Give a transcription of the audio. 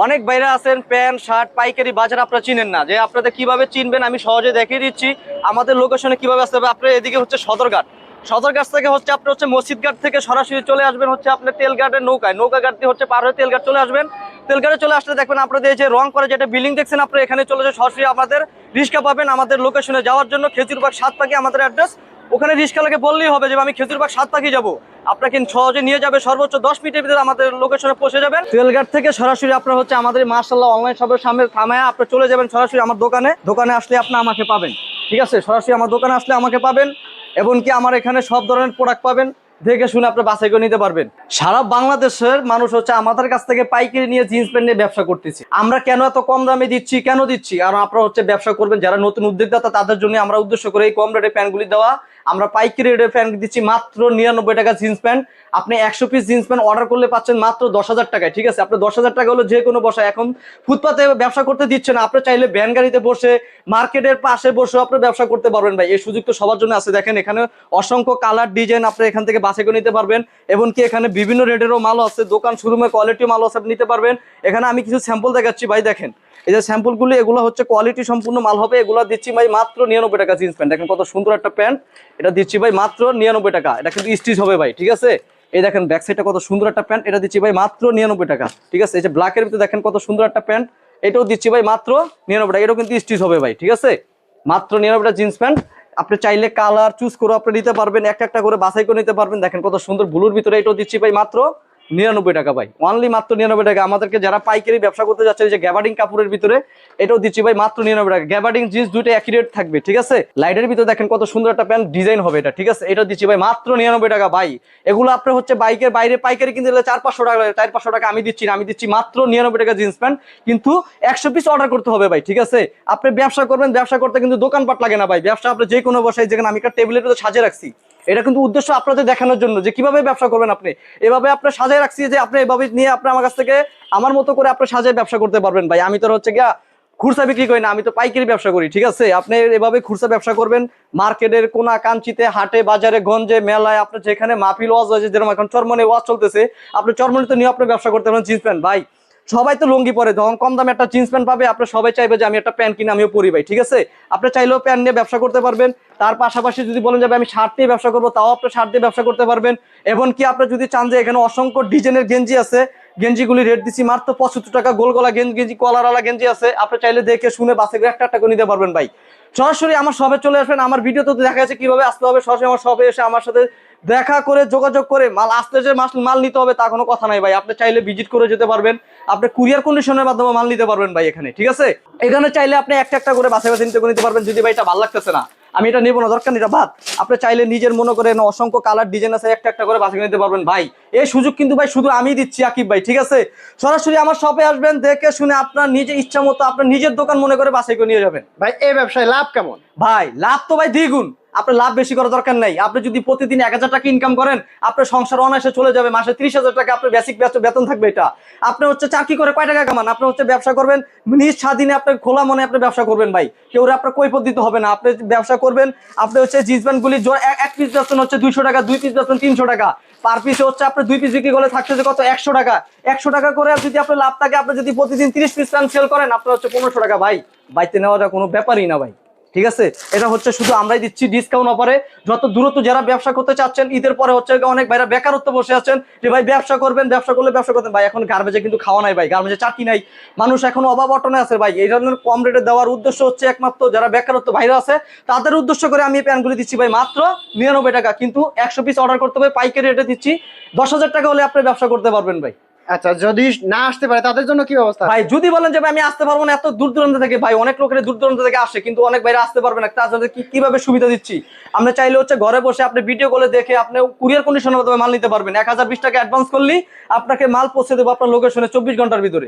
অনেক বাইরে আছেন প্যান্ট শার্ট পাইকারি বাজার আপনারা চিনেন না, যে আপনাদের কিভাবে চিনবেন আমি সহজে দেখিয়ে দিচ্ছি। আমাদের লোকেশনে কিভাবে আসতে হবে, আপনার এদিকে হচ্ছে সদরঘাট, সদরঘাট থেকে হচ্ছে আপনি হচ্ছে মসজিদঘাট থেকে সরাসরি চলে আসবেন হচ্ছে আপনার তেলঘাটের নৌকায়, নৌকাঘাট দিয়ে হচ্ছে পার হয়ে তেলঘাট চলে আসবেন। তেলঘাটে চলে আসলে দেখবেন আপনাদের এই যে রং করে যেটা বিল্ডিং দেখছেন, আপনারা এখানে চলে যে সরাসরি আমাদের রিক্সা পাবেন আমাদের লোকেশনে যাওয়ার জন্য। খেজুরবাগ 7 পাখি আমাদের অ্যাড্রেস, ওখানে রিক্সাওয়ালাকে বললেই হবে যে আমি খেজুরবাগ 7 পাখি যাবো, আপনাকে সহজে নিয়ে যাবে, সর্বোচ্চ 10 মিনিটের ভিতরে আমাদের লোকেশনে পৌঁছে যাবেন। তেলঘাট থেকে সরাসরি আপনার হচ্ছে আমাদের মাশাআল্লাহ অনলাইন শপের সামনে থামায় আপনি চলে যাবেন সরাসরি আমার দোকানে, দোকানে আসলে আপনি আমাকে পাবেন। ঠিক আছে, সরাসরি আমার দোকানে আসলে আমাকে পাবেন, এবং কি আমার এখানে সব ধরনের প্রোডাক্ট পাবেন, দেখে শুনে আপনি বাছাই করে নিতে পারবেন। সারা বাংলাদেশের মানুষ হচ্ছে আমাদের কাছ থেকে পাইকারি নিয়ে জিন্স প্যান্ট নিয়ে ব্যবসা করতেছি। আমরা কেন এত কম দামে দিচ্ছি, কেন দিচ্ছি, আর আপনারা হচ্ছে ব্যবসা করবেন যারা নতুন উদ্যোক্তা তাদের জন্য আমরা উদ্দেশ্য করে এই কম রেটে প্যান্টগুলি দেওয়া। আমরা পাইকারি রেটে প্যান্ট দিচ্ছি মাত্র 99 টাকা জিন্স প্যান্ট। আপনি 100 পিস জিন্স প্যান্ট অর্ডার করলে পাচ্ছেন মাত্র 10,000 টাকায়। ঠিক আছে, আপনি 10,000 টাকা হলো যে কোনো বসায়, এখন ফুটপাতে ব্যবসা করতে দিচ্ছে না, আপনি চাইলে ভ্যান গাড়িতে বসে মার্কেটের পাশে বসে আপনি ব্যবসা করতে পারবেন ভাই। এই সুযোগ তো সবার জন্য আছে। দেখেন এখানে অসংখ্য কালার ডিজাইন আপনি এখান থেকে বাছাই করে নিতে পারবেন, এবং কি এখানে বিভিন্ন রেটেরও মাল আছে, দোকান শোরুমে কোয়ালিটি মাল আছে, আপনি নিতে পারবেন। এখানে আমি কিছু স্যাম্পল দেখাচ্ছি ভাই, দেখেন এই যে স্যাম্পলগুলি, এগুলো হচ্ছে কোয়ালিটি সম্পূর্ণ মাল হবে। এগুলো দিচ্ছি ভাই মাত্র 99 টাকা জিন্স প্যান্ট। দেখেন কত সুন্দর একটা প্যান্ট, এটা দিচ্ছি ভাই মাত্র 99 টাকা। এটা কিন্তু স্টিচ হবে ভাই, ঠিক আছে। এই দেখেন ব্যাক সাইডটা কত সুন্দর একটা প্যান্ট, এটা দিচ্ছি ভাই মাত্র 99 টাকা। ঠিক আছে, এই যে ব্ল্যাকের ভিতরে দেখেন কত সুন্দর একটা প্যান্ট, এটাও দিচ্ছি ভাই মাত্র 99 টাকা। এটাও কিন্তু স্টিচ হবে ভাই, ঠিক আছে। মাত্র 99 টাকা জিন্স প্যান্ট, আপনি চাইলে কালার চুজ করে আপনি নিতে পারবেন, একটা একটা করে বাছাই করে নিতে পারবেন। দেখেন কত সুন্দর ব্লুর ভিতরে, এটাও দিচ্ছি ভাই মাত্র 99 টাকা ভাই, অনলি মাত্র 99 টাকা। আমাদেরকে যারা পাইকারি ব্যবসা করতে যাচ্ছে, যে গ্যাবার্ডিং কাপড়ের ভিতরে, এটাও দিচ্ছি ভাই মাত্র 99 টাকা। গ্যাবার্ডিং জিন্স দুটো একই রেট থাকবে, ঠিক আছে। লাইটের ভিতরে দেখেন কত সুন্দর একটা প্যান্ট ডিজাইন হবে এটা, ঠিক আছে। এটা দিচ্ছি ভাই মাত্র 99 টাকা ভাই। এগুলো আপনার হচ্ছে বাইকের বাইরে পাইকারি কিনতে গেলে 400-500 টাকা, 400-500 টাকা আমি দিচ্ছি না, আমি দিচ্ছি মাত্র 99 টাকা জিন্স প্যান্ট। কিন্তু 100 পিস অর্ডার করতে হবে ভাই, ঠিক আছে। আপনি ব্যবসা করবেন, ব্যবসা করতে কিন্তু দোকানপাট লাগে না ভাই। ব্যবসা আপনি যে কোনো বসায়, যেখানে আমি একটা টেবিলের মধ্যে সাজিয়ে রাখছি, এটা কিন্তু উদ্দেশ্য আপনাদের দেখানোর জন্য যে কিভাবে ব্যবসা করবেন। আপনি এভাবে আপনার সাজায় রাখছি, যে আপনি এভাবে নিয়ে আপনি আমার কাছ থেকে আমার মতো করে আপনার সাজায় ব্যবসা করতে পারবেন ভাই। আমি তো হচ্ছে গিয়া খুচরা বিক্রি করি না, আমি তো পাইকারি ব্যবসা করি, ঠিক আছে। আপনি এভাবে খুচরা ব্যবসা করবেন, মার্কেটের কোনা কাঞ্চিতে, হাটে বাজারে গঞ্জে মেলায়, আপনার যেখানে মাহফিল ওয়াজ হয়েছে, যেরকম এখন চরমনে ওয়াজ চলতেছে, আপনি চরমনিতে নিয়ে আপনি ব্যবসা করতে পারেন। জিন্স প্যান্ট ভাই, সবাই তো লুঙ্গি পরে, যখন কম দামে একটা জিন্স প্যান্ট পাবে আপনার সবাই চাইবে যে আমি একটা প্যান্ট কিনে আমিও পরি ভাই, ঠিক আছে। আপনি চাইলেও প্যান্ট নিয়ে ব্যবসা করতে পারবেন। তার পাশাপাশি যদি বলেন যে আমি শার্ট নিয়ে ব্যবসা করবো, তাও আপনি শার্ট দিয়ে ব্যবসা করতে পারবেন। এবং কি আপনি যদি চান যে এখানে অসংখ্য ডিজাইনের গেঞ্জি আছে, গেঞ্জিগুলি রেট দিচ্ছি মাত্র 75 টাকা। গোল গলা গেঞ্জি, কলারওয়ালা গেঞ্জি আছে, আপনি চাইলে দেখে শুনে বাসে করে একটা একটা করে নিতে পারবেন ভাই। সরাসরি আমার শপে চলে আসবেন। আমার ভিডিও তো দেখা যাচ্ছে কিভাবে আসতে হবে, সরাসরি আমার শপে এসে আমার সাথে দেখা করে যোগাযোগ করে মাল আসতে, যে মাল নিতে হবে তা কোনো কথা নাই ভাই। আপনি চাইলে ভিজিট করে যেতে পারবেন, আপনি কুরিয়ার কন্ডিশনের মাধ্যমে মাল নিতে পারবেন ভাই এখানে, ঠিক আছে। এখানে চাইলে আপনি একটা একটা করে বাছাই বাছাই নিতে পারবেন। যদি ভাই এটা ভালো লাগতেছে না, আমি এটা নেবো না, দরকার নেই, এটা বাদ, আপনি চাইলে নিজের মনে করে অসংখ্য কালার ডিজাইন আছে, একটা একটা করে বাছাই নিতে পারবেন ভাই। এই সুযোগ কিন্তু ভাই শুধু আমি দিচ্ছি আকিব ভাই, ঠিক আছে। সরাসরি আমার শপে আসবেন, দেখে শুনে আপনার নিজের ইচ্ছা মতো আপনার নিজের দোকান মনে করে বাছাই করে নিয়ে যাবেন ভাই। এই ব্যবসায় লাভ কেমন? ভাই লাভ তো ভাই দ্বিগুণ। আপনার লাভ বেশি করার দরকার নাই। আপনি যদি প্রতিদিন 1000 টাকা ইনকাম করেন, আপনার সংসার অনায়াসে চলে যাবে। মাসে 30,000 টাকা আপনার বেসিক বেতন থাকবে। এটা আপনি হচ্ছে চাকরি করে কয় টাকা কামান, আপনি হচ্ছে ব্যবসা করবেন নিজ স্বাধীনে, আপনার খোলা মনে আপনি ব্যবসা করবেন ভাই। কেউ আপনার কৈফত দিতে হবে না, আপনি ব্যবসা করবেন। আপনি হচ্ছে জিন্স প্যান্ট গুলি এক পিস বেতন হচ্ছে 200 টাকা, 2 পিস বেতন 300 টাকা, পার পিসে হচ্ছে আপনার 2 পিস বিক্রি করলে থাকছে যে কত 100 টাকা। 100 টাকা করে যদি আপনার লাভ থাকে, আপনি যদি প্রতিদিন 30 পিস প্যান্ট সেল করেন, আপনার হচ্ছে 1500 টাকা ভাই। বাইতে নেওয়াটা কোনো ব্যাপারই না ভাই, ঠিক আছে। এটা হচ্ছে শুধু আমরাই দিচ্ছি ডিসকাউন্ট অফারে। যত দূরত্ব যারা ব্যবসা করতে চাচ্ছেন, ঈদের পরে হচ্ছে অনেক ভাইরা বেকারত্ব বসে আছেন, যে ভাই ব্যবসা করবেন, ব্যবসা করলে ব্যবসা করতেন ভাই। এখন গার্বেজে কিন্তু খাওয়া নাই ভাই, গার্বেজে চাকরি নাই, মানুষ এখন অভাব অটনে আছে ভাই। এই ধরনের কম রেটে দেওয়ার উদ্দেশ্য হচ্ছে একমাত্র যারা বেকারত্ব ভাইরা আছে তাদের উদ্দেশ্য করে আমি এই প্যান্টগুলি দিচ্ছি ভাই মাত্র 99 টাকা। কিন্তু 100 পিস অর্ডার করতে হবে, পাইকারি রেটে দিচ্ছি। 10,000 টাকা হলে আপনি ব্যবসা করতে পারবেন ভাই। আচ্ছা, যদি না আসতে পারে তাদের জন্য কি ব্যবস্থা? ভাই যদি বলেন যে ভাই আমি আসতে পারবো না, এত দূর দূরান্ত থেকে ভাই, অনেক লোকের দূর দূরান্ত থেকে আসে, কিন্তু অনেক ভাইরা আসতে পারবে না, তাদের কিভাবে সুবিধা দিচ্ছি। আমরা চাইলে হচ্ছে ঘরে বসে আপনি ভিডিও কলে দেখে আপনি কুরিয়ার কন্ডিশনের মাধ্যমে মাল নিতে পারবেন। 1020 টাকা অ্যাডভান্স করলেই আপনাকে মাল পৌঁছে দেবো আপনার লোকেশনে 24 ঘন্টার ভিতরে।